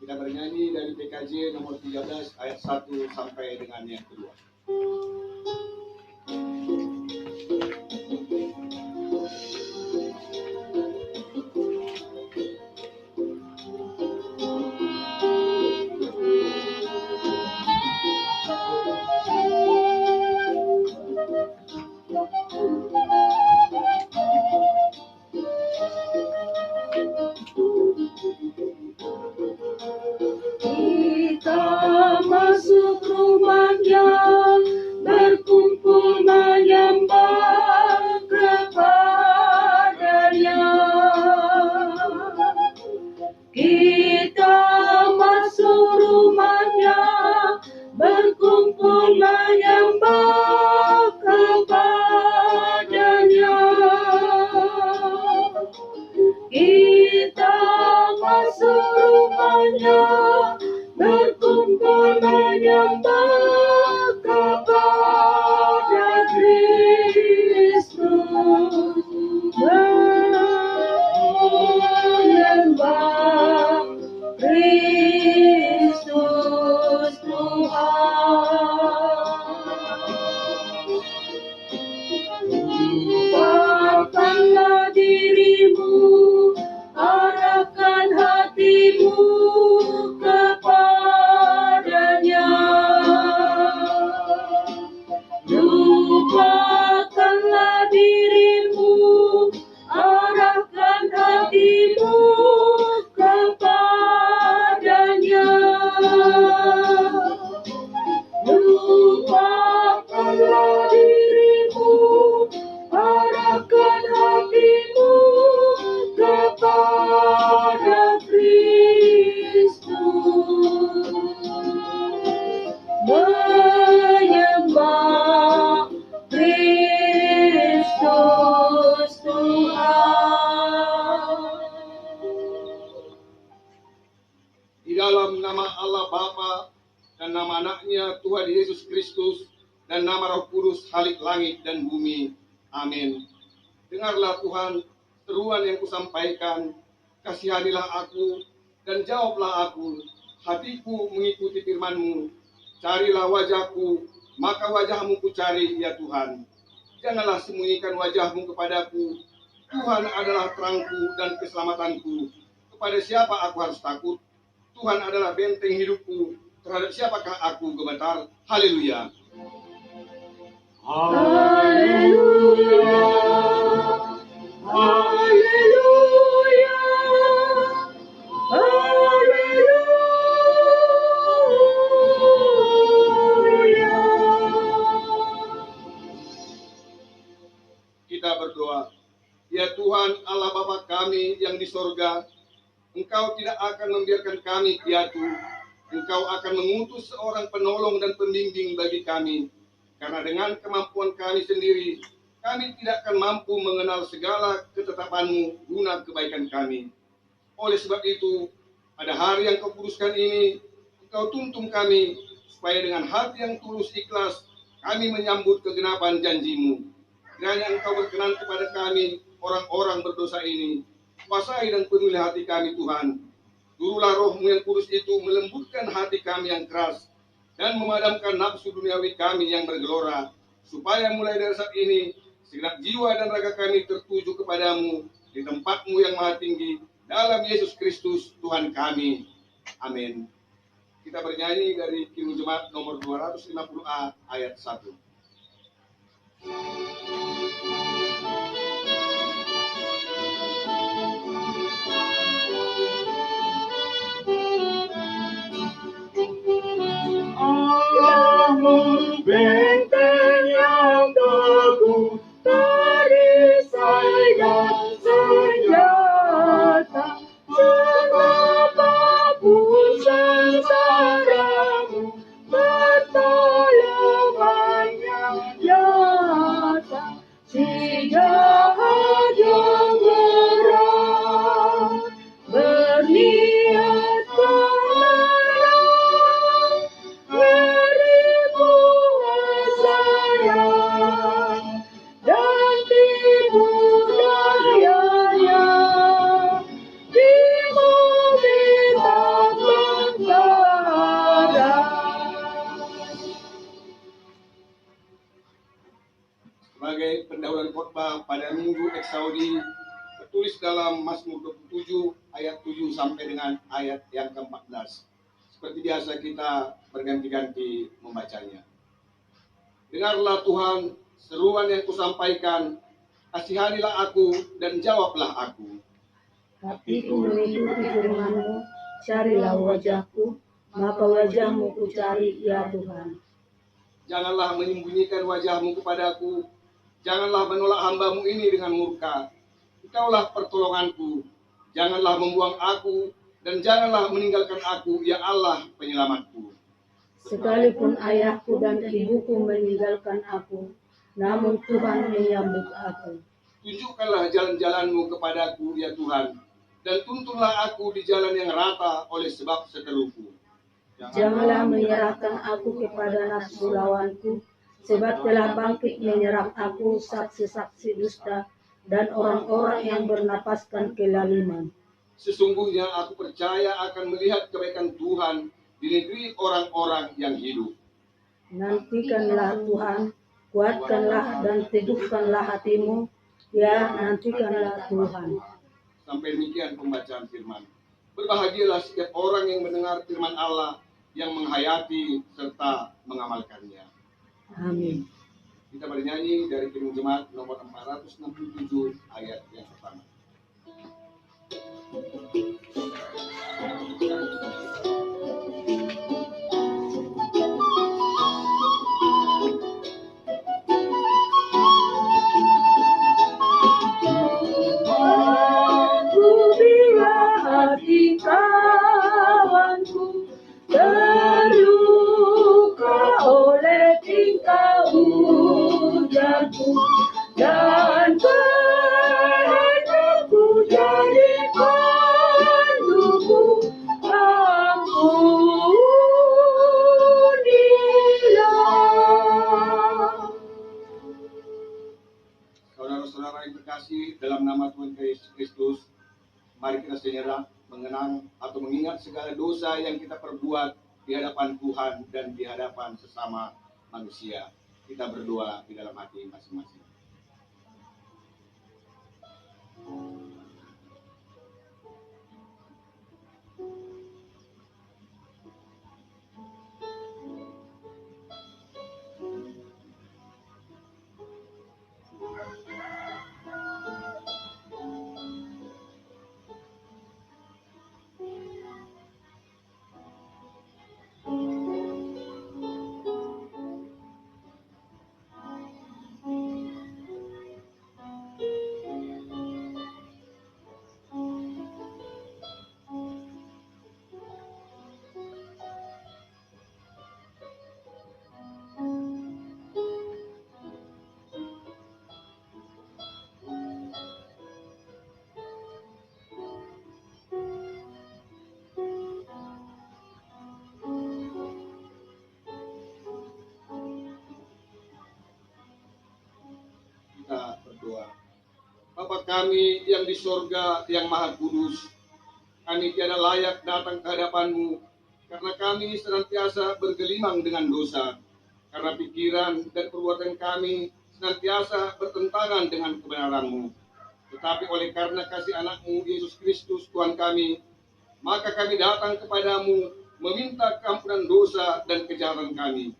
Kita bernyanyi dari PKJ nomor 13 ayat 1 sampai dengan yang kedua. Tuhan Yesus Kristus dan nama Roh Kudus, Halik langit dan bumi. Amin. Dengarlah Tuhan seruan yang kusampaikan, kasihanilah aku dan jawablah aku. Hatiku mengikuti firman-Mu. Carilah wajahku, maka wajah-Mu kucari, ya Tuhan. Janganlah sembunyikan wajah-Mu kepadaku. Tuhan adalah terangku dan keselamatanku. Kepada siapa aku harus takut? Tuhan adalah benteng hidupku. Terhadap siapakah aku gemetar? Haleluya. Haleluya. Haleluya. Haleluya. Kita berdoa. Ya Tuhan Allah Bapa kami yang di sorga, Engkau tidak akan membiarkan kami piatu. Engkau akan mengutus seorang penolong dan pembimbing bagi kami. Karena dengan kemampuan kami sendiri, kami tidak akan mampu mengenal segala ketetapan-Mu guna kebaikan kami. Oleh sebab itu, pada hari yang Kau kuduskan ini, Engkau tuntun kami, supaya dengan hati yang tulus ikhlas, kami menyambut kegenapan janji-Mu. Kiranya Engkau berkenan kepada kami, orang-orang berdosa ini. Kuasai dan penuhi hati kami, Tuhan. Turulah Roh-Mu yang kudus itu melembutkan hati kami yang keras dan memadamkan nafsu duniawi kami yang bergelora, supaya mulai dari saat ini segenap jiwa dan raga kami tertuju kepadamu di tempat-Mu yang maha tinggi, dalam Yesus Kristus Tuhan kami. Amin. Kita bernyanyi dari Kidung Jemaat nomor 250A ayat 1. Benteng yang teguh, perisai dan senjata, sebabapun sengsaramu, pertolongan yang nyata. Saudi tertulis dalam Mazmur 27 ayat 7 sampai dengan ayat yang ke-14. Seperti biasa kita berganti-ganti membacanya. Dengarlah Tuhan seruan yang kusampaikan, kasihanilah aku dan jawablah aku. Hatiku mengikuti firman-Mu, carilah wajahku, maka wajah-Mu ku cari, ya Tuhan. Janganlah menyembunyikan wajah-Mu kepadaku, janganlah menolak hamba-Mu ini dengan murka. Engkaulah pertolonganku, janganlah membuang aku, dan janganlah meninggalkan aku, ya Allah penyelamatku. Sekalipun ayahku dan ibuku meninggalkan aku, namun Tuhan menyambut aku. Tunjukkanlah jalan-jalan-Mu kepadaku, ya Tuhan, dan tuntunlah aku di jalan yang rata oleh sebab seteruku. Janganlah menyerahkan aku kepada nafsu lawanku, sebab telah bangkit menyerang aku saksi-saksi dusta dan orang-orang yang bernapaskan kelaliman. Sesungguhnya aku percaya akan melihat kebaikan Tuhan di negeri orang-orang yang hidup. Nantikanlah Tuhan, kuatkanlah dan teguhkanlah hatimu, ya nantikanlah Tuhan. Sampai demikian pembacaan firman. Berbahagialah setiap orang yang mendengar firman Allah, yang menghayati serta mengamalkannya. Amin. Kita bernyanyi dari Kidung Jemaat nomor 467 ayat yang pertama. Aku bila hati kawanku terluka oleh tingkah ujarku dan kehendakku jadi panduku, ampunilah. Saudara-saudara yang terkasih, dalam nama Tuhan Yesus Kristus, mari kita sejenak mengenang atau mengingat segala dosa yang kita perbuat di hadapan Tuhan dan di hadapan sesama manusia. Kita berdoa di dalam hati masing-masing. Kita berdoa. Bapa kami yang di sorga yang maha kudus, kami tiada layak datang ke hadapan-Mu, karena kami senantiasa bergelimang dengan dosa, karena pikiran dan perbuatan kami senantiasa bertentangan dengan kebenaran-Mu. Tetapi oleh karena kasih anak-Mu Yesus Kristus Tuhan kami, maka kami datang kepadamu meminta keampunan dosa dan kejahatan kami.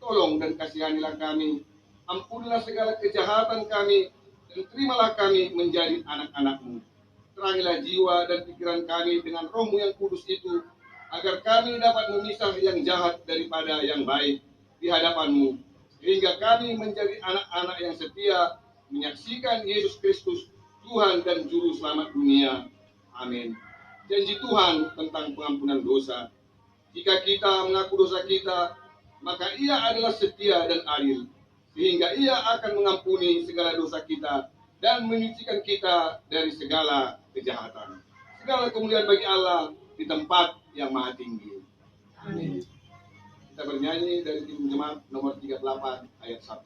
Tolong dan kasihanilah kami, ampunilah segala kejahatan kami, dan terimalah kami menjadi anak-anak-Mu. Terangilah jiwa dan pikiran kami dengan Roh-Mu yang kudus itu, agar kami dapat memisah yang jahat daripada yang baik di hadapan-Mu, sehingga kami menjadi anak-anak yang setia, menyaksikan Yesus Kristus, Tuhan dan Juru Selamat dunia. Amin. Janji Tuhan tentang pengampunan dosa. Jika kita mengaku dosa kita, maka Ia adalah setia dan adil, sehingga Ia akan mengampuni segala dosa kita dan menyucikan kita dari segala kejahatan. Segala kemuliaan bagi Allah di tempat yang maha tinggi. Amin. Kita bernyanyi dari Kidung Jemaat nomor 38 ayat 1.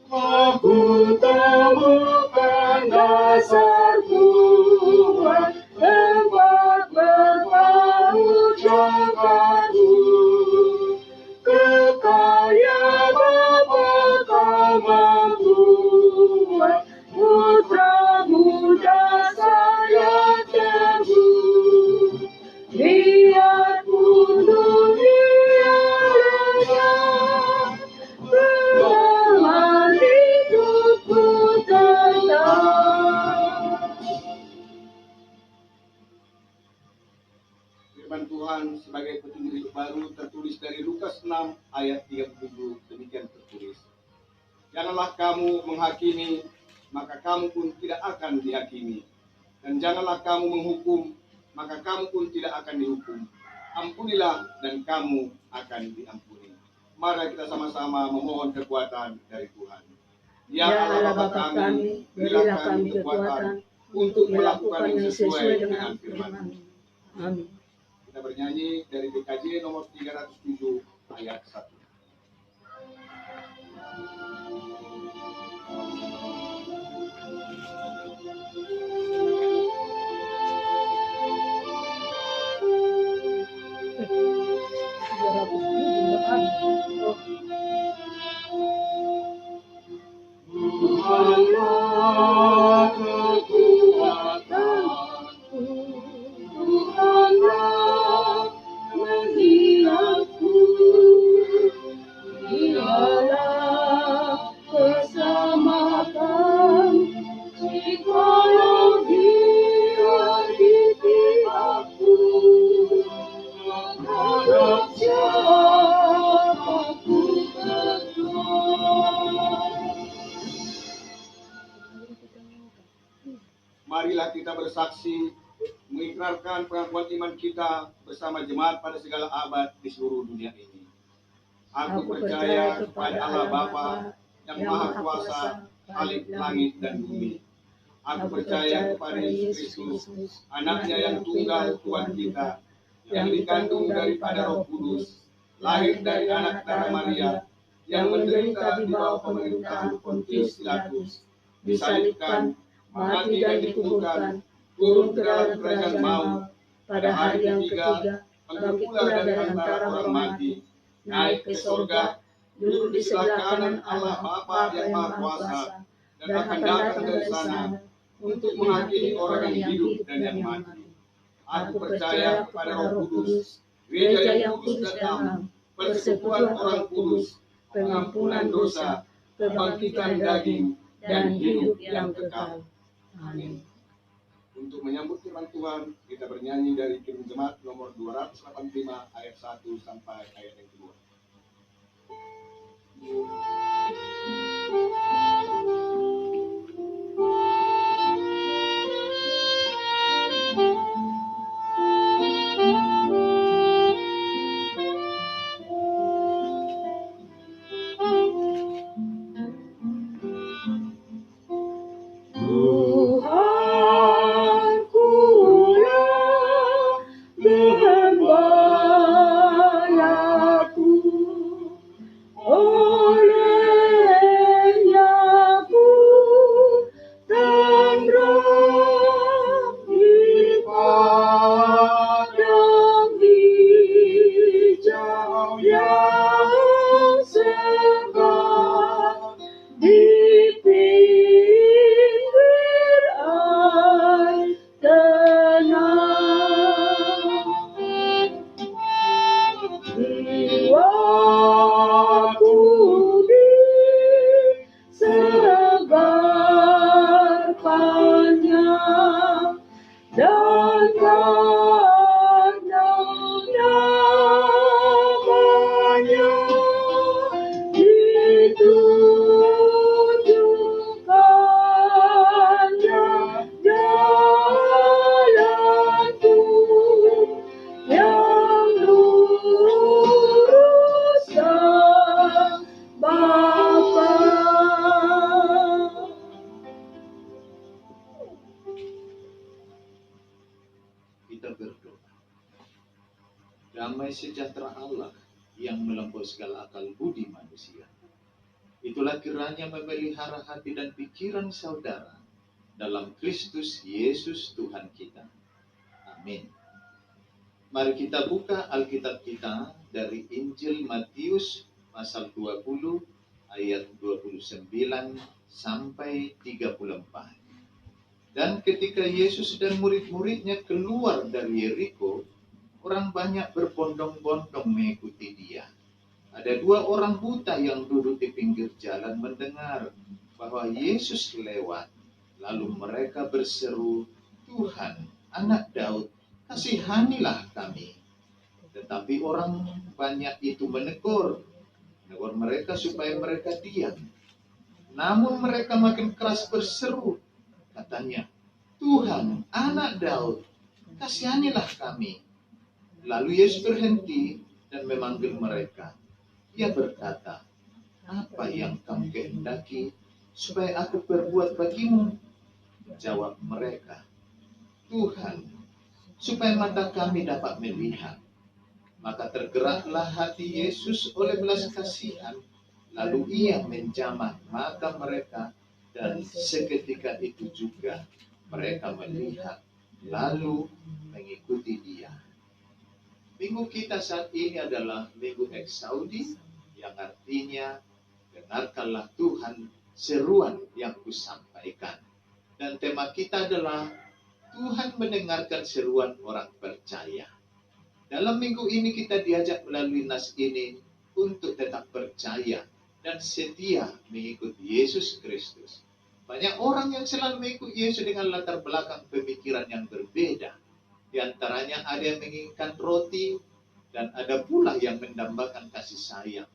Aku temukan dasar Tuhan, tempat sebagai petunjuk hidup baru tertulis dari Lukas 6 ayat 37, demikian tertulis. Janganlah kamu menghakimi, maka kamu pun tidak akan dihakimi. Dan janganlah kamu menghukum, maka kamu pun tidak akan dihukum. Ampunilah dan kamu akan diampuni. Mari kita sama-sama memohon kekuatan dari Tuhan. Ya Allah Bapa kami, berilah kami kekuatan untuk melakukan yang sesuai dengan firman-Mu. Amin. Kita bernyanyi dari PKJ nomor 307 ayat 1. Tuhanlah kekuatanku, Tuhanlah menghidupku, Dialah keselamatan, jikalau Dia di pihakku, menghadap siapa ku Marilah kita bersaksi, mengikrarkan pengakuan iman kita bersama jemaat pada segala abad di seluruh dunia ini. Aku percaya kepada Allah Bapa yang Maha Kuasa, Khalik langit dan bumi. Aku percaya kepada Yesus Kristus, Anaknya yang tunggal Tuhan kita, yang dikandung daripada Roh Kudus, lahir dari anak darah Maria, yang menderita di bawah pemerintahan Pontius Pilatus, disalibkan, mati dan dikuburkan, turun ke dalam kerajaan maut, pada hari yang ketiga, bangkit pula dari antara orang mati, naik ke sorga, duduk di sebelah kanan Allah Bapa yang Maha Kuasa, dan akan datang dari sana untuk menghakimi orang yang hidup dan yang mati. Aku percaya kepada Roh Kudus, gereja yang kudus dan am, persekutuan orang kudus, pengampunan dosa, kebangkitan daging, dan hidup yang kekal. Amin. Untuk menyambut firman Tuhan, kita bernyanyi dari Kirim Jemaat nomor 285 ayat 1 sampai ayat yang kedua. Damai sejahtera Allah yang melampaui segala akal budi manusia, itulah kiranya memelihara hati dan pikiran saudara dalam Kristus Yesus Tuhan kita. Amin. Mari kita buka Alkitab kita dari Injil Matius pasal 20 ayat 29 sampai 34. Dan ketika Yesus dan murid-muridnya keluar dari Yeriko, orang banyak berbondong-bondong mengikuti dia. Ada 2 orang buta yang duduk di pinggir jalan mendengar bahwa Yesus lewat. Lalu mereka berseru, "Tuhan, Anak Daud, kasihanilah kami." Tetapi orang banyak itu menegur mereka supaya mereka diam. Namun mereka makin keras berseru, katanya, Tuhan, anak Daud, kasihanilah kami. Lalu Yesus berhenti dan memanggil mereka. Ia berkata, apa yang kamu kehendaki supaya aku berbuat bagimu? Jawab mereka, Tuhan, supaya mata kami dapat melihat. Maka tergeraklah hati Yesus oleh belas kasihan, lalu ia menjamah mata mereka, dan seketika itu juga mereka melihat, lalu mengikuti dia. Minggu kita saat ini adalah Minggu Eksaudi, yang artinya, dengarkanlah Tuhan seruan yang kusampaikan. Dan tema kita adalah, Tuhan mendengarkan seruan orang percaya. Dalam minggu ini kita diajak melalui nas ini untuk tetap percaya dan setia mengikuti Yesus Kristus. Banyak orang yang selalu mengikuti Yesus dengan latar belakang pemikiran yang berbeda. Di antaranya ada yang menginginkan roti dan ada pula yang mendambakan kasih sayang.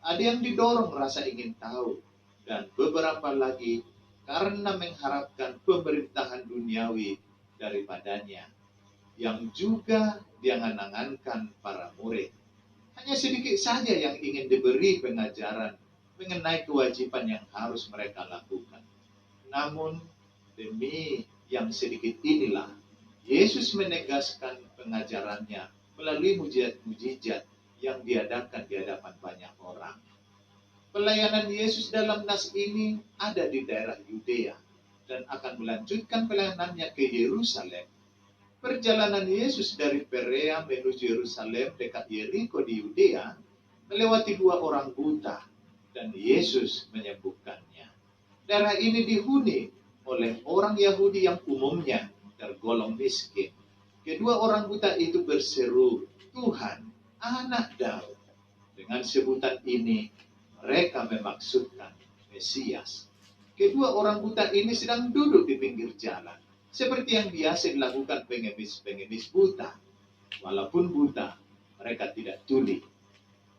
Ada yang didorong rasa ingin tahu dan beberapa lagi karena mengharapkan pemerintahan duniawi daripadanya, yang juga diangan-angankan para murid. Hanya sedikit saja yang ingin diberi pengajaran mengenai kewajiban yang harus mereka lakukan. Namun, demi yang sedikit inilah, Yesus menegaskan pengajarannya melalui mujizat-mujizat yang diadakan di hadapan banyak orang. Pelayanan Yesus dalam nas ini ada di daerah Yudea dan akan melanjutkan pelayanannya ke Yerusalem. Perjalanan Yesus dari Perea menuju Yerusalem dekat Yeriko di Yudea melewati 2 orang buta dan Yesus menyembuhkannya. Daerah ini dihuni oleh orang Yahudi yang umumnya tergolong miskin. Kedua orang buta itu berseru, Tuhan, anak Daud. Dengan sebutan ini mereka memaksudkan Mesias. Kedua orang buta ini sedang duduk di pinggir jalan, seperti yang biasa dilakukan pengemis-pengemis buta. Walaupun buta, mereka tidak tuli.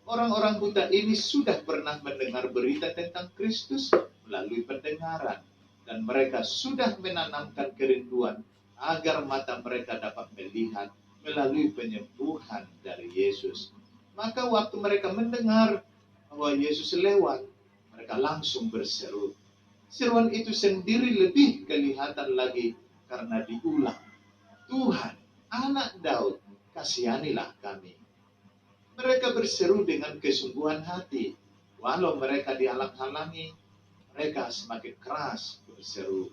Orang-orang buta ini sudah pernah mendengar berita tentang Kristus melalui pendengaran, dan mereka sudah menanamkan kerinduan agar mata mereka dapat melihat melalui penyembuhan dari Yesus. Maka waktu mereka mendengar bahwa Yesus lewat, mereka langsung berseru. Seruan itu sendiri lebih kelihatan lagi karena diulang. Tuhan, anak Daud, kasihanilah kami. Mereka berseru dengan kesungguhan hati. Walau mereka dihalang-halangi, mereka semakin keras berseru.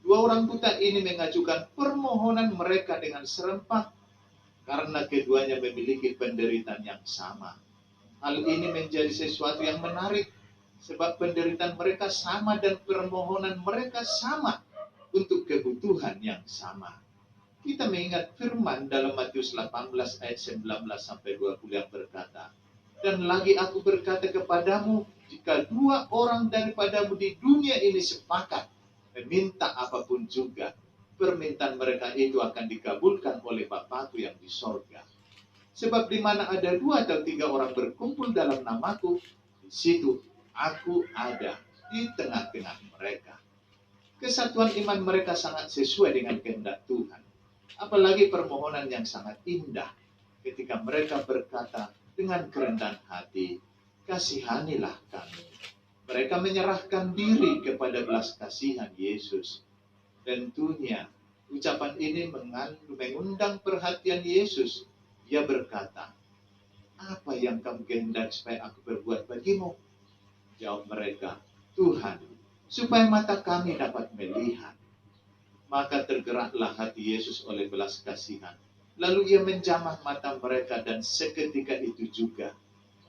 2 orang buta ini mengajukan permohonan mereka dengan serempak karena keduanya memiliki penderitaan yang sama. Hal ini menjadi sesuatu yang menarik sebab penderitaan mereka sama dan permohonan mereka sama untuk kebutuhan yang sama. Kita mengingat firman dalam Matius 18 ayat 19 sampai 20 yang berkata, dan lagi aku berkata kepadamu, jika 2 orang daripadamu di dunia ini sepakat meminta apapun juga, permintaan mereka itu akan dikabulkan oleh Bapakku yang di sorga. Sebab di mana ada 2 atau 3 orang berkumpul dalam namaku, di situ aku ada di tengah-tengah mereka. Kesatuan iman mereka sangat sesuai dengan kehendak Tuhan. Apalagi permohonan yang sangat indah ketika mereka berkata dengan kerendahan hati, kasihanilah kami. Mereka menyerahkan diri kepada belas kasihan Yesus. Tentunya ucapan ini mengundang perhatian Yesus. Ia berkata, apa yang kamu kehendaki supaya aku berbuat bagimu? Jawab mereka, Tuhan, supaya mata kami dapat melihat. Maka tergeraklah hati Yesus oleh belas kasihan. Lalu ia menjamah mata mereka dan seketika itu juga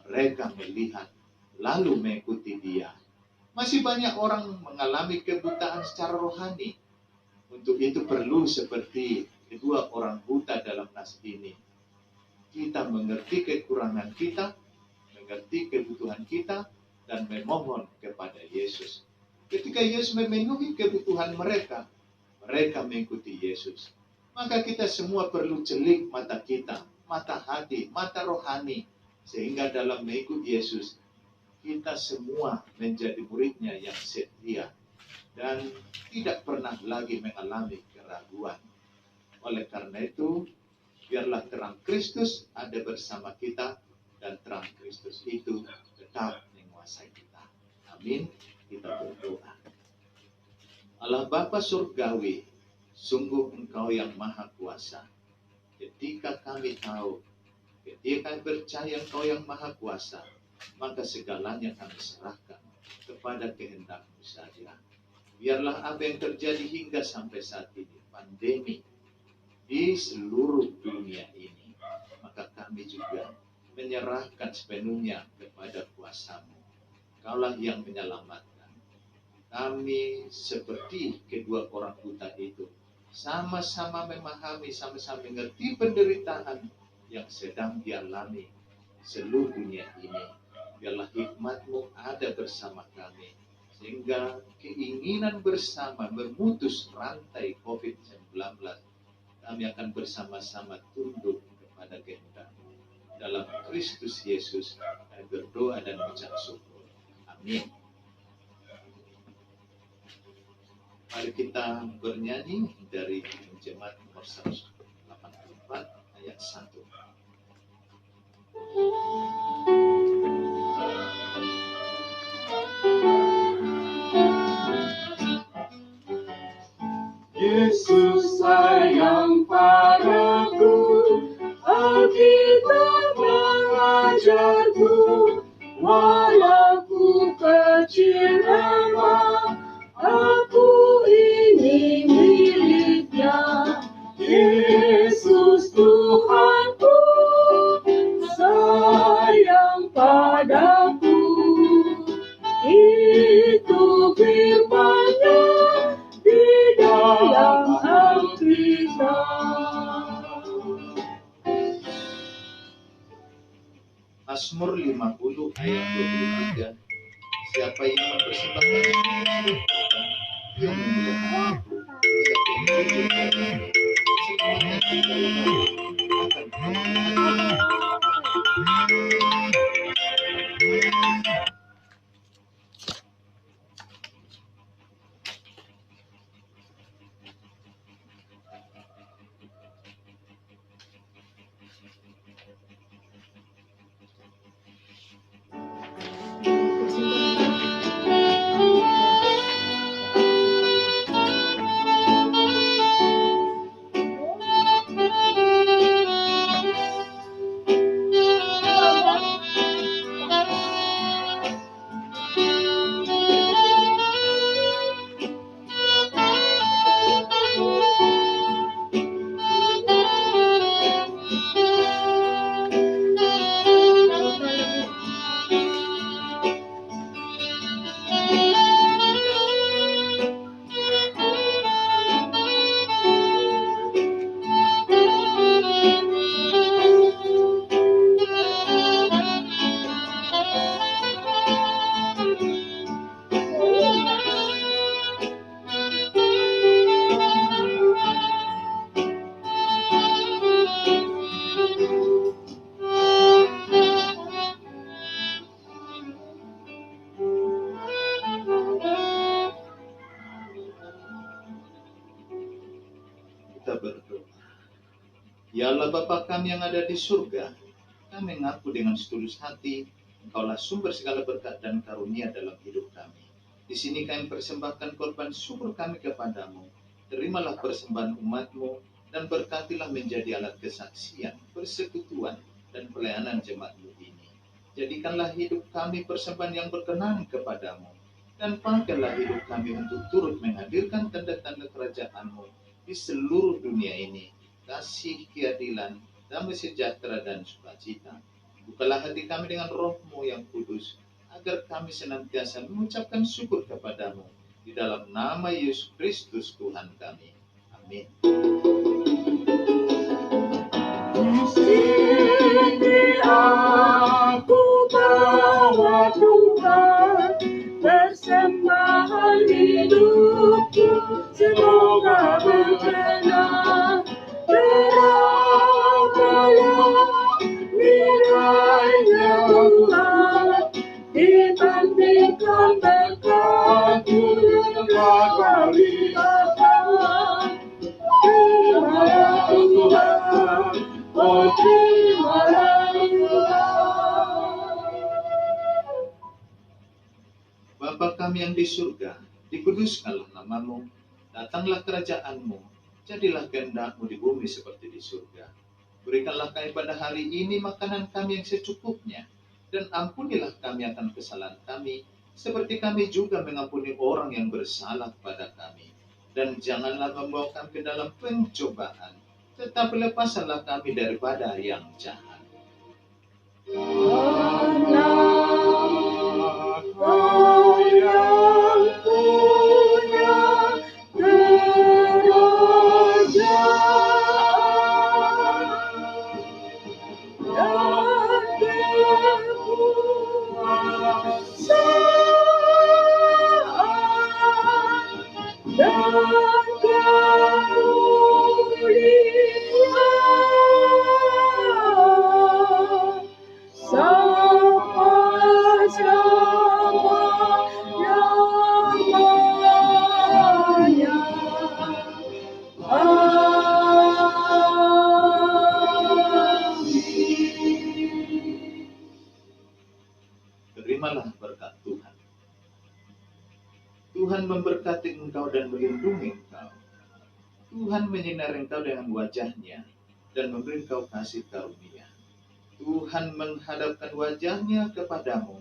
mereka melihat, lalu mengikuti dia. Masih banyak orang mengalami kebutaan secara rohani. Untuk itu perlu seperti kedua orang buta dalam nas ini. Kita mengerti kekurangan kita, mengerti kebutuhan kita, dan memohon kepada Yesus. Ketika Yesus memenuhi kebutuhan mereka mengikuti Yesus. Maka kita semua perlu celik mata kita mata hati, mata rohani, sehingga dalam mengikut Yesus kita semua menjadi muridnya yang setia dan tidak pernah lagi mengalami keraguan. Oleh karena itu, biarlah terang Kristus ada bersama kita dan terang Kristus itu tetap menguasai kita. Amin. Kita berdoa. Allah Bapa Surgawi, sungguh Engkau yang Maha Kuasa. Ketika kami tahu, ketika kami percaya Engkau yang Maha Kuasa, maka segalanya kami serahkan kepada kehendak-Mu saja. Biarlah apa yang terjadi hingga sampai saat ini, pandemi di seluruh dunia ini, maka kami juga menyerahkan sepenuhnya kepada kuasa-Mu. Kaulah yang menyelamatkan. Kami seperti kedua orang buta itu, sama-sama memahami, sama-sama mengerti penderitaan yang sedang dialami seluruh dunia ini. Biarlah hikmat-Mu ada bersama kami, sehingga keinginan bersama memutus rantai COVID-19, kami akan bersama-sama tunduk kepada kehendak-Mu. Dalam Kristus Yesus, kami berdoa dan mengucap syukur. Amin. Mari kita bernyanyi dari jemaat nomor 184 ayat 1. Yesus sayang padaku, Alkitab mengajarku, walau ku kecil lemah, aku ini miliknya. Yesus Tuhanku, sayang padaku, itu firman-Nya di dalam Alkitab. Mazmur 50 ayat 23. Siapa yang mempersembahkan yang memuliakan aku, siapa yang jujur padaku, semuanya di dalam aku akan berdoa. Ya Allah Bapa kami yang ada di surga, kami mengaku dengan setulus hati, Engkaulah sumber segala berkat dan karunia dalam hidup kami. Di sini kami persembahkan korban syukur kami kepadamu. Terimalah persembahan umat-Mu dan berkatilah menjadi alat kesaksian, persekutuan, dan pelayanan jemaat-Mu ini. Jadikanlah hidup kami persembahan yang berkenan kepadamu, dan pakailah hidup kami untuk turut menghadirkan tanda-tanda kerajaan-Mu di seluruh dunia ini, kasih, keadilan, damai sejahtera dan sukacita. Bukalah hati kami dengan Roh-Mu yang kudus, agar kami senantiasa mengucapkan syukur kepadamu, di dalam nama Yesus Kristus Tuhan kami. Amin. Di sini aku bawa Tuhan, persembahan hidupku, semoga berkenan. Berdoalah kiranya Tuhan dibandingkan berkat-Mu kali Bapa. Terimalah Tuhan, oh terimalah Tuhan. Bapa kami yang di surga, dikuduskanlah nama-Mu, datanglah kerajaan-Mu, jadilah kehendak-Mu di bumi seperti di surga. Berikanlah kami pada hari ini makanan kami yang secukupnya, dan ampunilah kami akan kesalahan kami, seperti kami juga mengampuni orang yang bersalah kepada kami. Dan janganlah membawa kami ke dalam pencobaan, tetapi lepaskanlah kami daripada yang jahat. Kau yang punya kerajaan dan kekuasaan dan kemuliaan sampai selama-lamanya. Amin. Terimalah berkat Tuhan. Tuhan memberkati engkau dan melindungi engkau. Tuhan menyinari engkau dengan wajah-Nya dan memberi engkau kasih karunia. Tuhan menghadapkan wajah-Nya kepadamu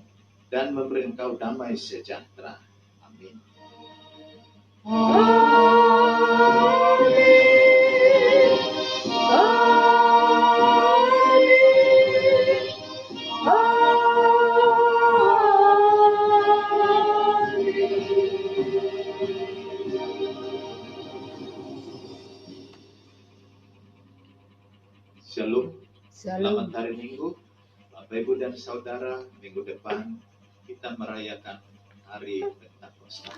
dan memberi engkau damai sejahtera. Amin. Shalom. Selamat hari Minggu, Bapak Ibu dan Saudara. Minggu depan kita merayakan hari Pentakosta.